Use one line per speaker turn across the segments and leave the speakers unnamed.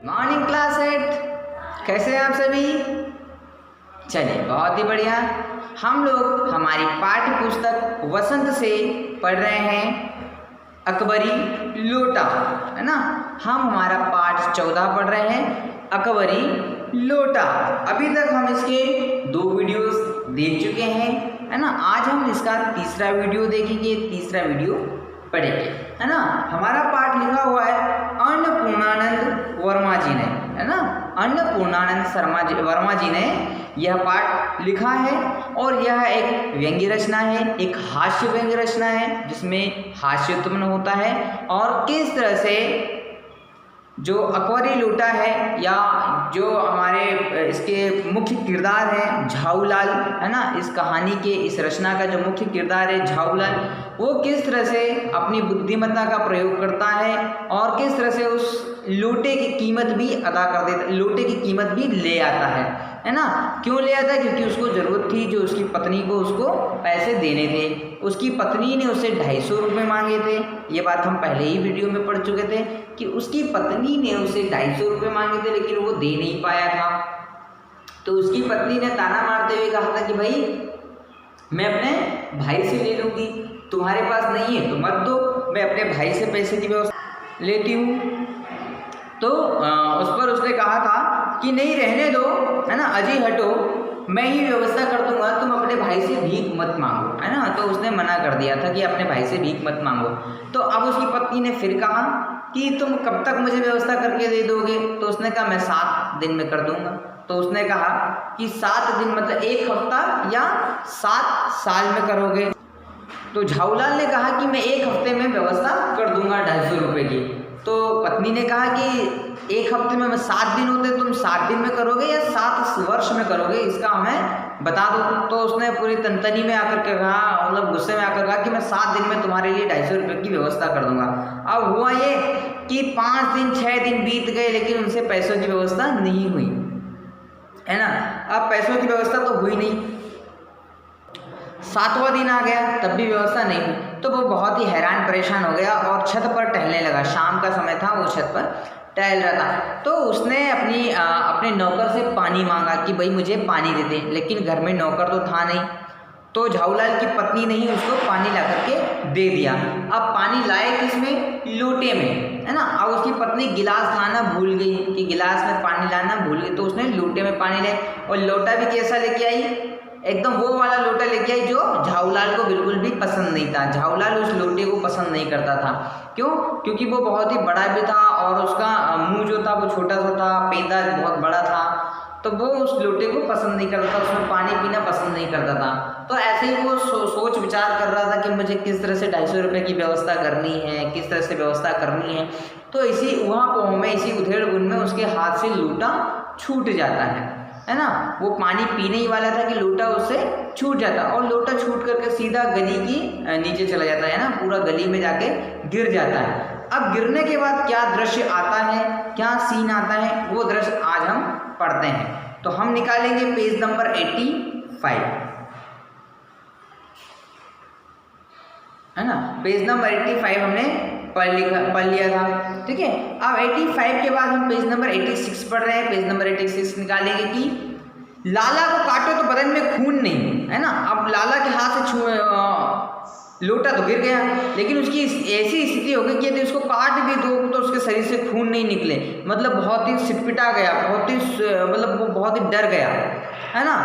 Morning class 8 कैसे हैं आप सभी। चलिए बहुत ही बढ़िया। हम लोग हमारी पाठ्य पुस्तक वसंत से पढ़ रहे हैं अकबरी लोटा, है ना। हम हमारा पाठ 14 पढ़ रहे हैं अकबरी लोटा। अभी तक हम इसके 2 वीडियोस देख चुके हैं, है ना। आज हम इसका तीसरा वीडियो देखेंगे, तीसरा वीडियो पढ़ेंगे, है ना। हमारा पाठ लिखा हुआ है अन्नपूर्णानंद वर्मा जी ने, है ना। अन्नपूर्णानंद वर्मा जी ने यह पाठ लिखा है और यह एक व्यंग्य रचना है, एक हास्य व्यंग्य रचना है जिसमें हास्य उत्पन्न होता है। और किस तरह से जो अकबरी लोटा है या जो हमारे इसके मुख्य किरदार हैं झाऊलाल, है ना। इस कहानी के इस रचना का जो मुख्य किरदार है झाऊलाल, वो किस तरह से अपनी बुद्धिमत्ता का प्रयोग करता है और किस तरह से उस लोटे की कीमत भी अदा कर देता, लोटे की कीमत भी ले आता है ना। क्यों ले आता है? क्योंकि उसको ज़रूरत थी, जो उसकी पत्नी को उसको पैसे देने थे। उसकी पत्नी ने उससे 250 रुपये मांगे थे। ये बात हम पहले ही वीडियो में पढ़ चुके थे कि उसकी पत्नी ने उसे 250 रुपये मांगे थे, लेकिन वो दे नहीं पाया था। तो उसकी पत्नी ने ताना मारते हुए कहा था कि भाई मैं अपने भाई से ले लूँगी, तुम्हारे पास नहीं है तो मत दो, मैं अपने भाई से पैसे की व्यवस्था लेती हूँ। तो उस पर उसने कहा था कि नहीं रहने दो, है ना, अजी हटो, मैं ही व्यवस्था कर दूंगा, तुम अपने भाई से भीख मत मांगो, है ना। तो उसने मना कर दिया था कि अपने भाई से भीख मत मांगो। तो अब उसकी पत्नी ने फिर कहा कि तुम कब तक मुझे व्यवस्था करके दे दोगे? तो उसने कहा मैं 7 दिन में कर दूंगा। तो उसने कहा कि 7 दिन मतलब 1 हफ्ता या 7 साल में करोगे? तो झाऊलाल ने कहा कि मैं 1 हफ्ते में व्यवस्था कर दूंगा 250 रुपये की। तो पत्नी ने कहा कि 1 हफ्ते में 7 दिन होते, तुम 7 दिन में करोगे या 7 वर्ष में करोगे, इसका हमें बता दो। तो उसने पूरी तनतनी में आकर के कहा, मतलब गुस्से में आकर कहा कि मैं 7 दिन में तुम्हारे लिए 250 रुपये की व्यवस्था कर दूंगा। अब हुआ ये कि 5 दिन 6 दिन बीत गए, लेकिन उनसे पैसों की व्यवस्था नहीं हुई, है ना। अब पैसों की व्यवस्था तो हुई नहीं। 7वां दिन आ गया, तब भी व्यवस्था नहीं हुई। तो वो बहुत ही हैरान परेशान हो गया और छत पर टहलने लगा। शाम का समय था, वो छत पर टहल रहा था। तो उसने अपने नौकर से पानी मांगा कि भाई मुझे पानी दे दे, लेकिन घर में नौकर तो था नहीं। तो झाऊलाल की पत्नी ने ही उसको पानी ला करके दे दिया। अब पानी लाए किसमें? लोटे में, है ना। अब उसकी पत्नी गिलास लाना भूल गई कि गिलास में पानी लाना भूल गई, तो उसने लोटे में पानी लाया और लोटा भी कैसा लेके आई? एकदम वो वाला लोटा लेके आई जो झाऊलाल को बिल्कुल भी पसंद नहीं था। झाऊलाल उस लोटे को पसंद नहीं करता था। क्यों? क्योंकि वो बहुत ही बड़ा भी था और उसका मुंह जो था वो छोटा सा था, पेंदा बहुत बड़ा था। तो वो उस लोटे को पसंद नहीं करता था, उसमें पानी पीना पसंद नहीं करता था। तो ऐसे ही वो सोच विचार कर रहा था कि मुझे किस तरह से 250 रुपये की व्यवस्था करनी है, किस तरह से व्यवस्था करनी है। तो इसी वहाँ में इसी उधेड़ बुन में उसके हाथ से लोटा छूट जाता है ना। वो पानी पीने ही वाला था कि लोटा उससे छूट जाता और लोटा छूट करके सीधा गली की नीचे चला जाता है ना, पूरा गली में जाके गिर जाता है। अब गिरने के बाद क्या दृश्य आता है, क्या सीन आता है, वो दृश्य आज हम पढ़ते हैं। तो हम निकालेंगे पेज नंबर 85, है ना। पेज नंबर 85 हमने पढ़ लिया था, ठीक है। अब 85 के बाद हम पेज नंबर 86 पढ़ रहे हैं। पेज नंबर 86 निकालेंगे कि लाला को काटो तो बदन में खून नहीं, है ना। अब लाला के हाथ से लोटा तो गिर गया, लेकिन उसकी ऐसी स्थिति हो गई कि यदि उसको काट भी दो तो उसके शरीर से खून नहीं निकले। मतलब बहुत ही सिटपिटा गया, बहुत ही मतलब वो बहुत ही डर गया, है ना।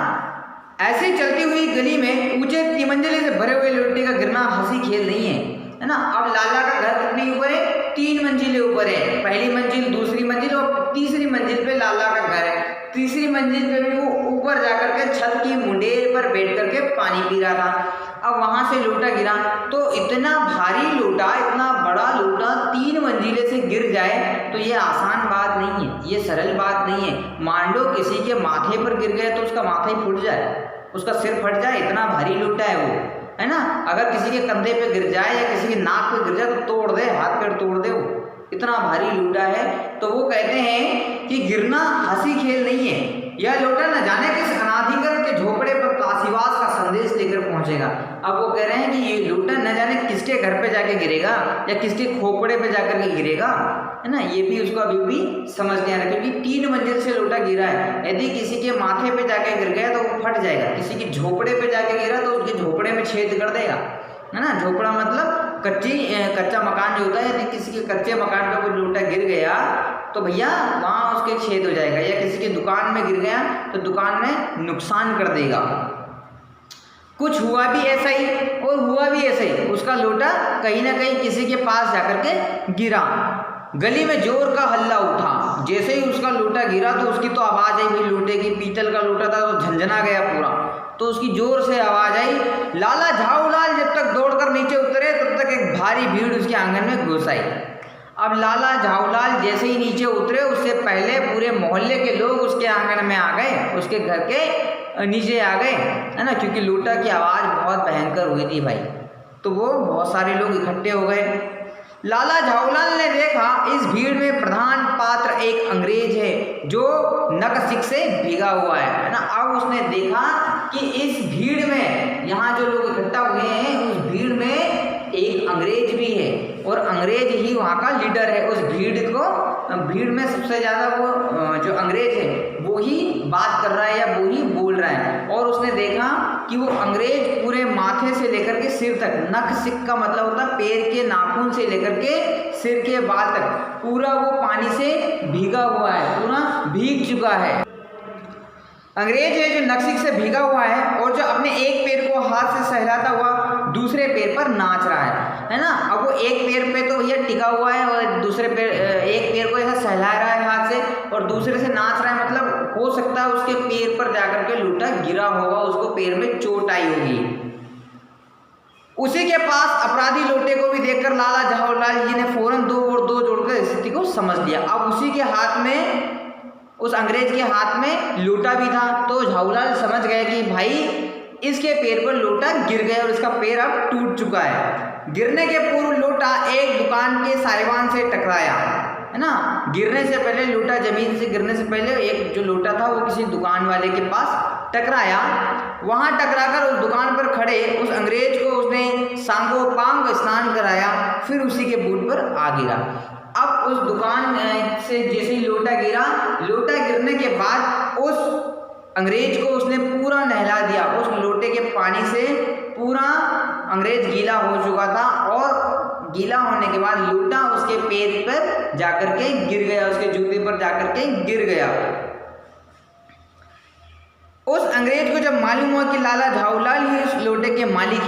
ऐसे ही चलती हुई गली में ऊंचे 3 मंजिले से भरे हुए लोटे का गिरना हंसी खेल नहीं है ना। अब लाला का घर कितने ऊपर है? 3 मंजिले ऊपर है। पहली मंजिल, दूसरी मंजिल और तीसरी मंजिल पे लाला का घर है। तीसरी मंजिल पे भी वो ऊपर जाकर के छत की मुंडेर पर बैठ करके पानी पी रहा था। अब वहां से लोटा गिरा तो इतना भारी लोटा, इतना बड़ा लोटा 3 मंजिले से गिर जाए तो ये आसान बात नहीं है, ये सरल बात नहीं है। मान लो किसी के माथे पर गिर गए तो उसका माथा ही फूट जाए, उसका सिर फट जाए, इतना भारी लोटा है वो, है ना। अगर किसी के कंधे पे गिर जाए या किसी के नाक पे गिर जाए तो तोड़ दे, हाथ पैर तोड़ दे, वो इतना भारी लोटा है। तो वो कहते हैं कि गिरना हंसी खेल नहीं है। यह लोटा न जाने किस अनाधिकृत के झोपड़े पर काशीवास का संदेश लेकर पहुंचेगा। अब वो कह रहे हैं कि ये लोटा न जाने किसके घर पे जाके गिरेगा या किसके खोपड़े पे जाकर के गिरेगा, है ना, ये भी उसको अभी भी समझ नहीं आ रहा, क्योंकि 3 मंजिल से लोटा गिरा है। यदि किसी के माथे पे जाके गिर गया तो वो फट जाएगा, किसी की झोपड़े पे जाके गिरा तो उसके झोपड़े में छेद कर देगा, है ना। झोपड़ा मतलब कच्चा मकान जो होता है, यदि किसी के कच्चे मकान पे कोई लोटा गिर गया तो भैया वहाँ उसके छेद हो जाएगा, या किसी की दुकान में गिर गया तो दुकान में नुकसान कर देगा। कुछ हुआ भी ऐसा ही और हुआ भी ऐसा ही, उसका लोटा कहीं ना कहीं किसी के पास जाकर के गिरा। गली में जोर का हल्ला उठा, जैसे ही उसका लोटा गिरा तो उसकी तो आवाज़ आई भाई, लोटे की, पीतल का लोटा था तो झंझना गया पूरा, तो उसकी जोर से आवाज़ आई। लाला झाऊलाल जब तक दौड़कर नीचे उतरे तब तक एक भारी भीड़ उसके आंगन में घुस आई। अब लाला झाऊलाल जैसे ही नीचे उतरे उससे पहले पूरे मोहल्ले के लोग उसके आंगन में आ गए, उसके घर के नीचे आ गए, है ना, क्योंकि लोटा की आवाज़ बहुत भयंकर हुई थी भाई, तो वो बहुत सारे लोग इकट्ठे हो गए। लाला झाऊलाल ने देखा इस भीड़ में प्रधान पात्र एक अंग्रेज है जो नकसिक से भीगा हुआ है ना। अब उसने देखा कि इस भीड़ में यहाँ जो लोग इकट्ठा हुए हैं उस भीड़ में एक अंग्रेज भी है और अंग्रेज ही वहाँ का लीडर है। उस भीड़ में सबसे ज़्यादा वो जो अंग्रेज है वो ही बात कर रहा है या वो ही बोल रहा है। और उसने देखा कि वो अंग्रेज पूरे माथे से लेकर के सिर तक, नख सिक का मतलब होता है पैर के नाखून से लेकर के सिर के बाल तक, पूरा वो पानी से भीगा हुआ है, पूरा भीग चुका है। अंग्रेज है जो नक्सिक से भीगा हुआ है और जो अपने एक पैर को हाथ से सहलाता हुआ दूसरे पैर पर नाच रहा है ना। अब वो एक पैर पे तो भैया टिका हुआ है और दूसरे पैर, एक पैर को ऐसा सहला रहा है हाथ से और दूसरे से नाच रहा है, मतलब हो सकता है उसके पैर पर जाकर के लोटा गिरा होगा, उसको पैर में चोट आई होगी। उसी के पास अपराधी लोटे को भी देखकर लाला झाऊलाल जी ने फौरन 2 और 2 जोड़कर स्थिति को समझ लिया। अब उसी के हाथ में, उस अंग्रेज के हाथ में लोटा भी था, तो झाऊलाल समझ गए कि भाई इसके पैर पर लोटा गिर गया और इसका पैर अब टूट चुका है। गिरने के पूर्व लोटा एक दुकान के साइवान से टकराया, है ना। गिरने से पहले लोटा, जमीन से गिरने से पहले एक जो लोटा था वो किसी दुकान वाले के पास टकराया। वहां टकराकर उस दुकान पर खड़े उस अंग्रेज को उसने सांगोपांग स्नान कराया, फिर उसी के बूट पर आ गिरा। अब उस दुकान से जैसे ही लोटा गिरा, लोटा गिरने के बाद उस अंग्रेज को उसने पूरा नहला दिया। उस लोटे के पानी से पूरा अंग्रेज गीला हो चुका था और गीला होने के बाद लोटा उसके पैर पर जाकर के गिर गया, उसके जूते पर जाकर के गिर गया। उस अंग्रेज को जब मालूम हुआ कि लाला झाऊलाल ही उस लोटे के मालिक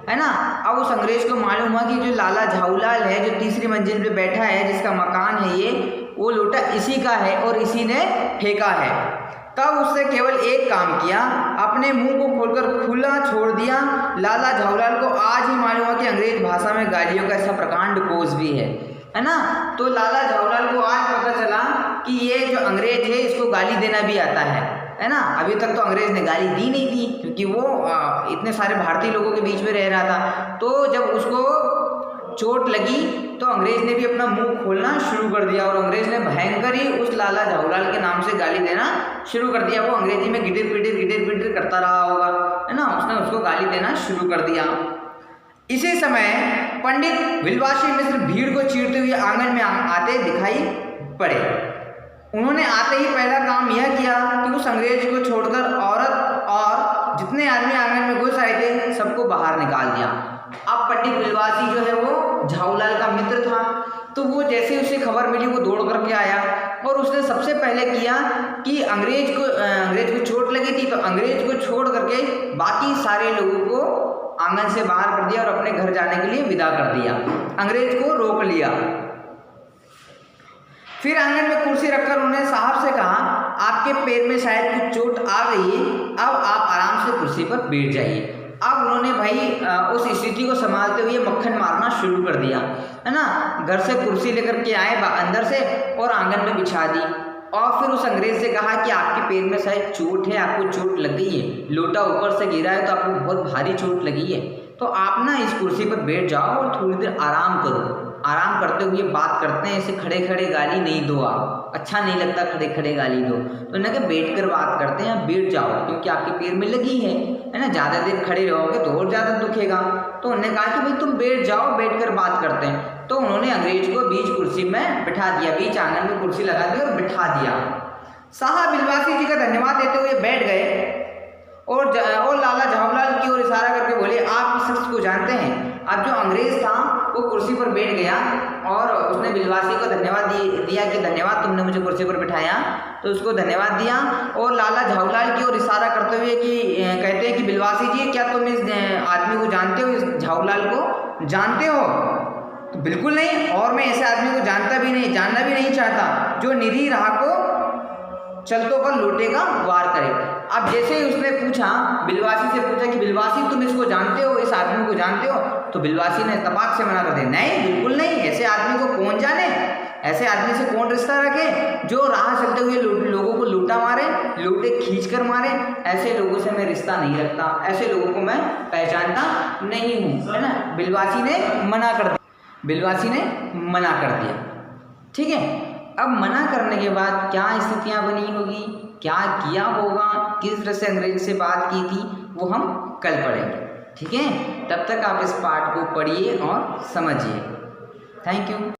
है ना। अब उस अंग्रेज को मालूम हुआ कि जो लाला झाऊलाल है, जो तीसरी मंजिल पे बैठा है, जिसका मकान है ये, वो लोटा इसी का है और इसी ने फेंका है। तब उसने केवल एक काम किया, अपने मुंह को खोलकर खुला छोड़ दिया। लाला झाऊलाल को आज ही मालूम हुआ कि अंग्रेज भाषा में गालियों का ऐसा प्रकांड कोश भी है ना। तो लाला झाऊलाल को आज पता चला कि ये जो अंग्रेज है इसको गाली देना भी आता है ना। अभी तक तो अंग्रेज ने गाली दी नहीं थी क्योंकि वो इतने सारे भारतीय लोगों के बीच में रह रहा था। तो जब उसको चोट लगी तो अंग्रेज ने भी अपना मुंह खोलना शुरू कर दिया और अंग्रेज ने भयंकर ही उस लाला झाऊलाल के नाम से गाली देना शुरू कर दिया। वो अंग्रेजी में गिटिर पिटिर करता रहा होगा, है ना। उसने उसको गाली देना शुरू कर दिया। इसी समय पंडित विलवासी मिश्र भीड़ को चीरते हुए आंगन में आते दिखाई पड़े। उन्होंने आते ही पहला काम यह किया कि उस अंग्रेज को छोड़कर औरत और जितने आदमी आंगन में घुस आए थे सबको बाहर निकाल दिया। अब पंडित विलवासी जो है वो झाऊलाल का मित्र था, तो वो जैसे उसे खबर मिली वो दौड़ करके आया और उसने सबसे पहले किया कि अंग्रेज को चोट लगी थी तो अंग्रेज को छोड़ करके बाकी सारे लोगों को आंगन से बाहर कर दिया और अपने घर जाने के लिए विदा कर दिया। अंग्रेज को रोक लिया। फिर आंगन में कुर्सी रखकर उन्होंने साहब से कहा, आपके पैर में शायद कुछ चोट आ गई है, अब आप आराम से कुर्सी पर बैठ जाइए। अब उन्होंने भाई उस स्थिति को संभालते हुए मक्खन मारना शुरू कर दिया, है ना। घर से कुर्सी लेकर के आए अंदर से और आंगन में बिछा दी और फिर उस अंग्रेज से कहा कि आपके पैर में शायद चोट है, आपको चोट लग गई है, लोटा ऊपर से गिरा है तो आपको बहुत भारी चोट लगी है, तो आप ना इस कुर्सी पर बैठ जाओ और थोड़ी देर आराम करो। आराम करते हुए बात करते हैं, ऐसे खड़े खड़े गाली नहीं दो, आप अच्छा नहीं लगता खड़े खड़े गाली दो। तो उन्होंने कहा बैठ कर बात करते हैं, बैठ जाओ क्योंकि आपके पैर में लगी है ना, ज़्यादा देर खड़े रहोगे तो और ज़्यादा दुखेगा। तो उन्होंने कहा कि भाई तुम बैठ जाओ, बैठ कर बात करते हैं। तो उन्होंने अंग्रेज को बीच कुर्सी में बिठा दिया, बीच आंगन में कुर्सी लगा दी और बिठा दिया। साहब बिलवासी जी का धन्यवाद देते हुए बैठ गए और लाला झावलाल की ओर इशारा करके बोले, आप इस शख्स को जानते हैं? अब जो अंग्रेज था वो कुर्सी पर बैठ गया और उसने बिलवासी को धन्यवाद दिया कि धन्यवाद तुमने मुझे कुर्सी पर बिठाया। तो उसको धन्यवाद दिया और लाला झावलाल की ओर इशारा करते हुए कि कहते हैं कि बिलवासी जी क्या तुम इस आदमी को जानते हो, इस झावलाल को जानते हो? तो बिल्कुल नहीं, और मैं ऐसे आदमी को जानता भी नहीं, जानना भी नहीं चाहता जो निरीह राह को चलतों पर लूटेगा वार करे। अब जैसे ही उसने पूछा, बिलवासी से पूछा कि बिलवासी तुम इसको जानते हो, इस आदमी को जानते हो? तो बिलवासी ने तपाक से मना कर दिया, नहीं बिल्कुल नहीं, ऐसे आदमी को कौन जाने, ऐसे आदमी से कौन रिश्ता रखे जो राह चलते हुए लोगों को लूटा मारे, लूटे खींच कर मारे, ऐसे लोगों से मैं रिश्ता नहीं रखता, ऐसे लोगों को मैं पहचानता नहीं हूँ, है ना। बिलवासी ने मना कर दिया, बिलवासी ने मना कर दिया। ठीक है, अब मना करने के बाद क्या स्थितियां बनी होगी, क्या किया होगा, किस तरह से अंग्रेज से बात की थी, वो हम कल पढ़ेंगे। ठीक है, तब तक आप इस पाठ को पढ़िए और समझिए। Thank you.